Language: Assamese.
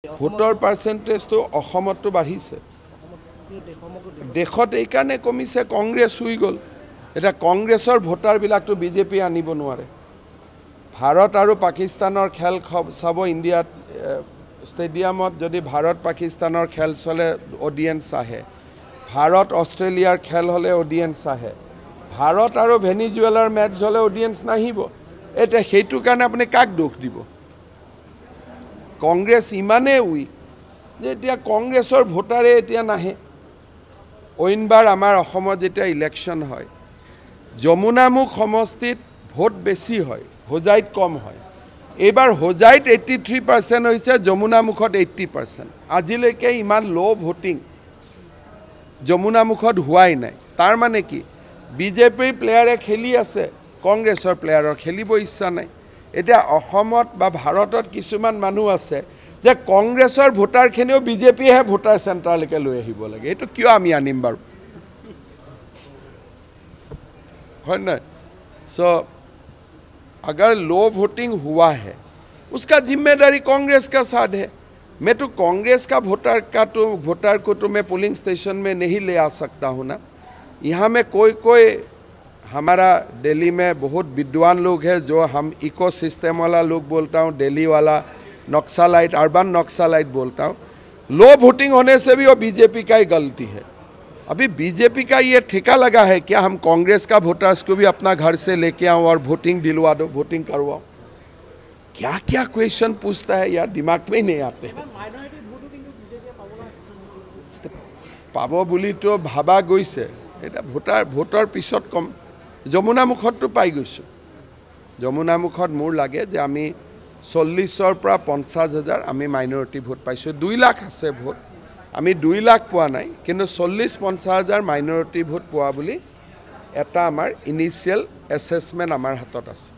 ভোটৰ পাৰ্চেণ্টেজটো অসমতো বাঢ়িছে দেশত এইকাৰণে কমিছে কংগ্ৰেছ হৈ গ'ল এটা কংগ্ৰেছৰ ভোটাৰবিলাকটো বিজেপি আনিব নোৱাৰে ভাৰত আৰু পাকিস্তানৰ খেল চাব ইণ্ডিয়াত ষ্টেডিয়ামত যদি ভাৰত পাকিস্তানৰ খেল চলে অডিয়েন্স আহে ভাৰত অষ্ট্ৰেলিয়াৰ খেল হলে অডিয়েন্স আহে ভাৰত আৰু ভেনিজুৱেলাৰ মেচ হলে অডিয়েন্স নাহিব এটা হেতু কাৰণে আপুনি কাক দোষ দিব কংগ্ৰেছ ইমানে উইক যে এতিয়া কংগ্ৰেছৰ ভোটাৰে এতিয়া নাহে অইনবাৰ আমাৰ অসমত যেতিয়া ইলেকশ্যন হয় যমুনামুখ সমষ্টিত ভোট বেছি হয় হোজাইত কম হয় এইবাৰ হোজাইত 83% হৈছে যমুনামুখত 80% আজিলৈকে ইমান লো ভোটিং যমুনামুখত হোৱাই নাই তাৰ মানে কি বিজেপিৰ প্লেয়াৰে খেলি আছে কংগ্ৰেছৰ প্লেয়াৰৰ খেলিব ইচ্ছা নাই এতিয়া অসমত বা ভাৰতত কিছুমান মানুহ আছে যে কংগ্ৰেছৰ ভোটাৰখিনিও বিজেপিহে ভোটাৰ চেণ্টাৰলৈকে লৈ আহিব লাগে এইটো কিয় আমি আনিম বাৰু হয় না सो अगर लो वोटिंग हुआ है उसका जिम्मेदारी कांग्रेस का साथ है मैं तो कांग्रेस का वोटर को तो मैं पोलिंग स्टेशन में नहीं ले आ सकता हूँ ना यहाँ में कोई हमारा दिल्ली में बहुत विद्वान लोग हैं जो हम इको सिस्टम वाला लोग बोलता हूँ दिल्ली वाला नक्सलाइट अर्बन नक्सलाइट बोलता हूँ लो वोटिंग होने से भी वो बीजेपी का ही गलती है अभी बीजेपी का ये ठेका लगा है क्या हम कांग्रेस का वोटर्स को भी अपना घर से लेके आऊँ और वोटिंग दिलवा दो वोटिंग करवाओ क्या क्या क्वेश्चन पूछता है यार दिमाग में ही नहीं आते पाब बुली तो भाबा गईसे এটা ভোটৰ পিছত কম যমুনামুখতো পাই গৈছো যমুনামুখত মোৰ লাগে যে আমি 40ৰ পৰা 50,000 আমি মাইনৰিটি ভোট পাইছো 2 লাখ আছে ভোট আমি 2 লাখ পোৱা নাই কিন্তু 40-50,000 মাইনৰিটি ভোট পোৱা বুলি এটা আমাৰ ইনিশিয়াল এছেছমেন্ট আমাৰ হাতত আছে